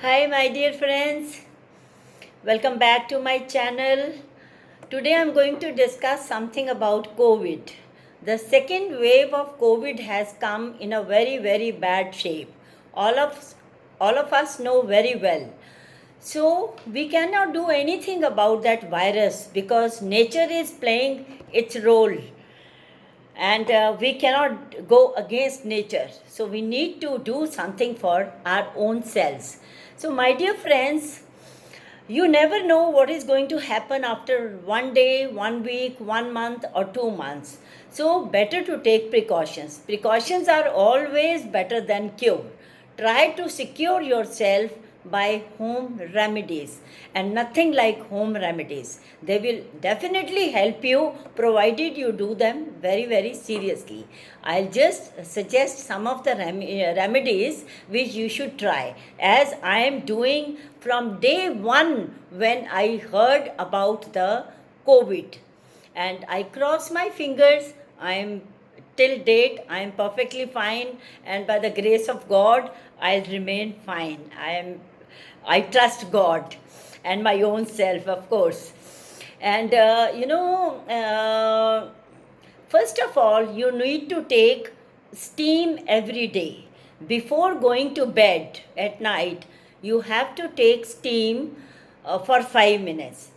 Hi, my dear friends. Welcome back to my channel. Today I'm going to discuss something about COVID. The second wave of COVID has come in a very, very bad shape. All of, all of us know very well. So we cannot do anything about that virus because nature is playing its role and we cannot go against nature. So we need to do something for our own selves. So, my dear friends, you never know what is going to happen after one day, 1 week, 1 month, or 2 months. So, better to take precautions. Precautions are always better than cure. Try to secure yourself by home remedies, and nothing like home remedies. They will definitely help you provided you do them very, very seriously. I'll just suggest some of the remedies which you should try, as I am doing from day one when I heard about the COVID. And I cross my fingers. I am till date I am perfectly fine, and by the grace of God I'll remain fine. I trust God and my own self, of course. And first of all, you need to take steam every day. Before going to bed at night, you have to take steam for 5 minutes.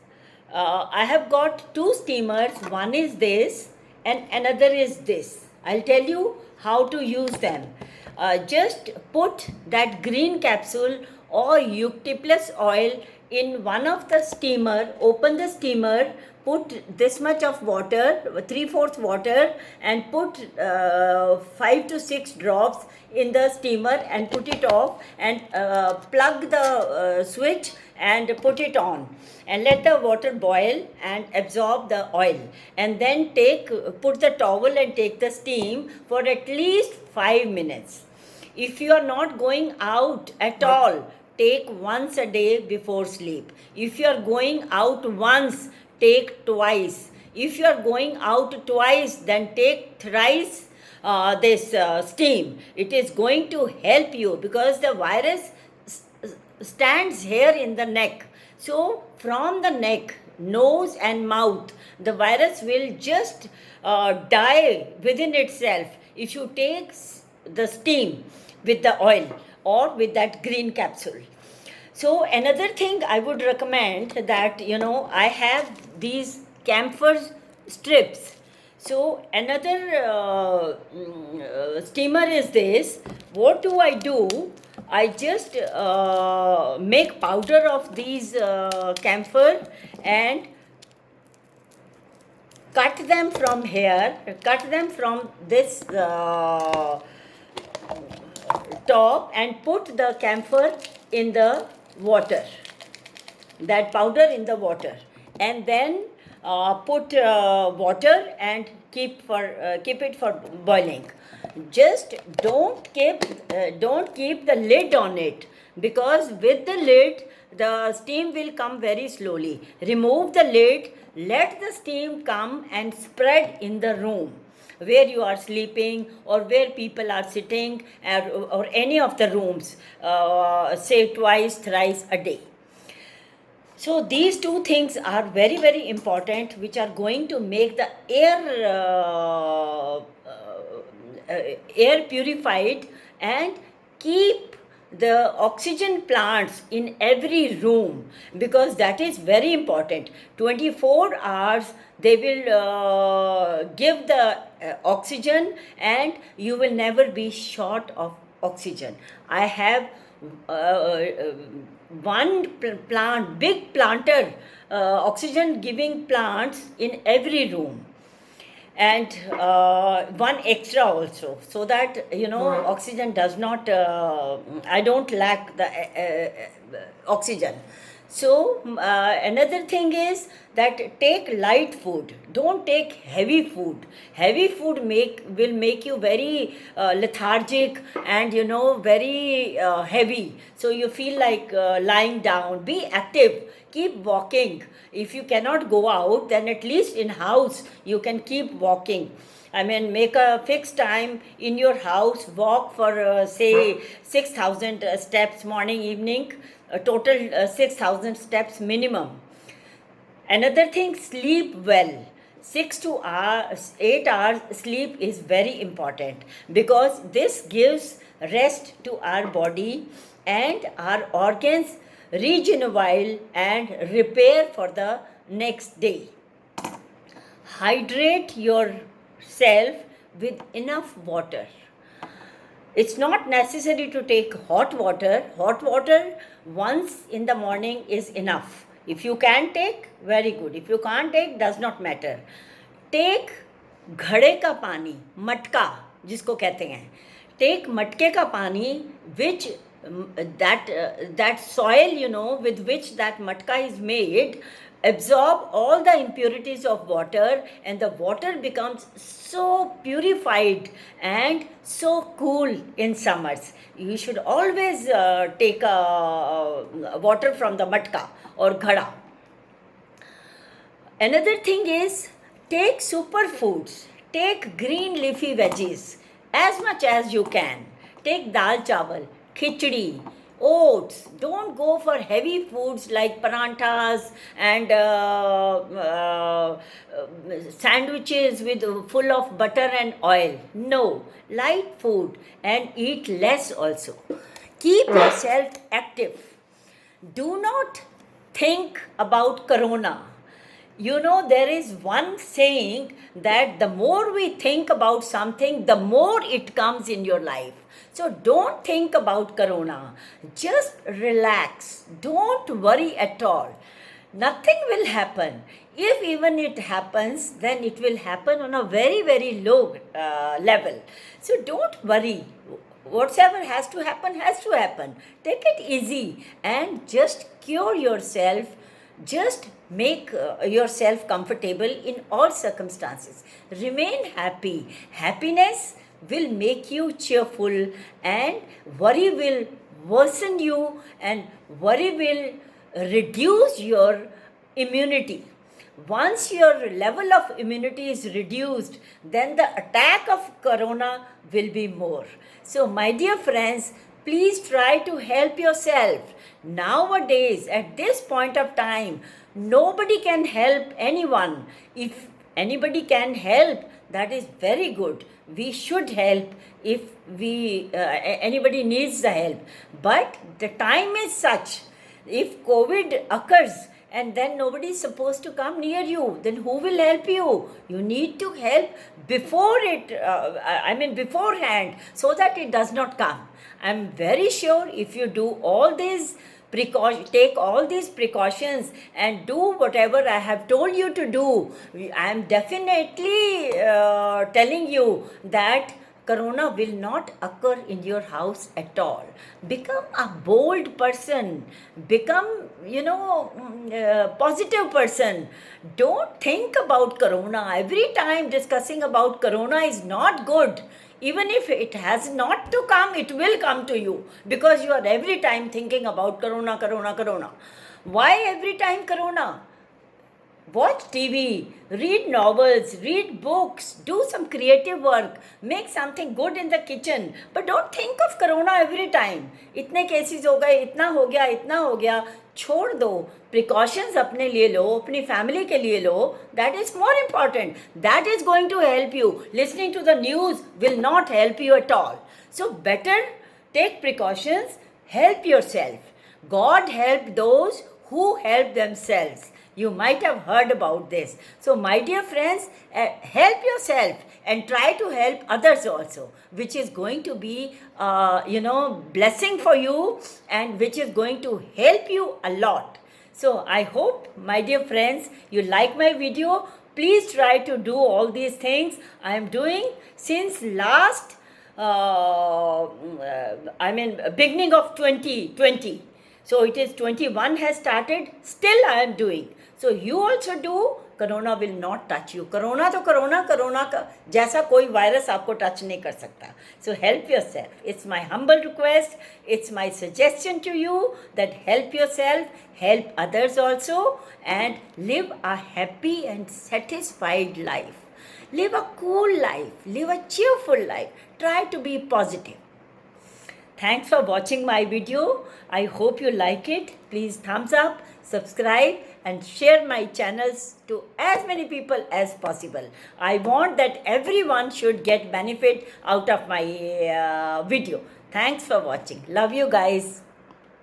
I have got two steamers. One is this, and another is this. I'll tell you how to use them. Just put that green capsule or eucalyptus oil in one of the steamer. Open the steamer, put this much of water, 3/4 water, and put 5 to 6 drops in the steamer and put it off, and plug the switch and put it on, and let the water boil and absorb the oil, and then put the towel and take the steam for at least 5 minutes. If you are not going out at all, take once a day before sleep. If you are going out once, take twice. If you are going out twice, then take thrice this steam. It is going to help you because the virus stands here in the neck. So, from the neck, nose, and mouth, the virus will just die within itself if you take the steam with the oil or with that green capsule. So, another thing I would recommend that I have these camphor strips. So, another steamer is this. What do? I just make powder of these camphor and cut them from here, cut them from this top, and put the camphor in the water, that powder in the water, and then put water and keep it for boiling. Just don't keep the lid on it, because with the lid the steam will come very slowly. Remove the lid, let the steam come and spread in the room where you are sleeping or where people are sitting, or any of the rooms, say twice, thrice a day. So these two things are very, very important, which are going to make the air purified and keep the oxygen plants in every room, because that is very important. 24 hours they will give the oxygen, and you will never be short of oxygen. I have one plant, big planter, oxygen giving plants in every room, and one extra also, so that oxygen does not I don't lack the oxygen. So another thing is that take light food, don't take heavy food. Heavy food will make you very lethargic and very heavy, so you feel like lying down. Be active, keep walking. If you cannot go out, then at least in house you can keep walking. I mean, make a fixed time in your house, walk for say 6,000 steps morning, evening, a total 6,000 steps minimum. Another thing, sleep well. 8 hours sleep is very important because this gives rest to our body and our organs regenerate and repair for the next day. Hydrate yourself with enough water. It's not necessary to take hot water. Hot water once in the morning is enough. If you can take, very good. If you can't take, does not matter. Take घड़े का पानी, मटका जिसको कहते हैं. Take मटके का पानी, which that soil, you know, with which that matka is made, absorb all the impurities of water, and the water becomes so purified and so cool in summers. You should always take water from the matka or ghada. Another thing is, take superfoods, take green leafy veggies as much as you can. Take dal chawal, khichdi, oats. Don't go for heavy foods like paranthas and sandwiches with full of butter and oil. No, light food, and eat less also. Keep yourself active. Do not think about corona. You know, there is one saying that the more we think about something, the more it comes in your life. So don't think about corona. Just relax. Don't worry at all. Nothing will happen. If even it happens, then it will happen on a very, very low level. So don't worry. Whatever has to happen, has to happen. Take it easy and just cure yourself. Just make yourself comfortable in all circumstances. Remain happy. Happiness will make you cheerful, and worry will worsen you, and worry will reduce your immunity. Once your level of immunity is reduced, then the attack of corona will be more. So, my dear friends, please try to help yourself. Nowadays, at this point of time, nobody can help anyone. If anybody can help, that is very good. We should help if anybody needs the help. But the time is such, if COVID occurs and then nobody is supposed to come near you, then who will help you? You need to help beforehand, so that it does not come. I'm very sure if you do all these take all these precautions and do whatever I have told you to do, I am definitely telling you that corona will not occur in your house at all. Become a bold person. Become, positive person. Don't think about corona. Every time discussing about corona is not good. Even if it has not to come, it will come to you, because you are every time thinking about corona, corona, corona. Why every time corona? Watch TV, read novels, read books, do some creative work, make something good in the kitchen. But don't think of corona every time. इतने cases हो गए, इतना हो गया. छोड़ दो. Precautions अपने लिए लो, अपनी family के लिए लो. That is more important. That is going to help you. Listening to the news will not help you at all. So better take precautions, help yourself. God help those who help themselves. You might have heard about this. So, my dear friends, help yourself and try to help others also, which is going to be, blessing for you, and which is going to help you a lot. So, I hope, my dear friends, you like my video. Please try to do all these things I am doing since last, beginning of 2020. So it is 21 has started, still I am doing. So you also do, corona will not touch you. corona का जैसा कोई virus आपको touch नहीं कर सकता. So help yourself. It's my humble request. It's my suggestion to you that help yourself, help others also, and live a happy and satisfied life. Live a cool life, live a cheerful life. Try to be positive. Thanks for watching my video. I hope you like it. Please thumbs up, subscribe and share my channels to as many people as possible. I want that everyone should get benefit out of my video. Thanks for watching. Love you guys.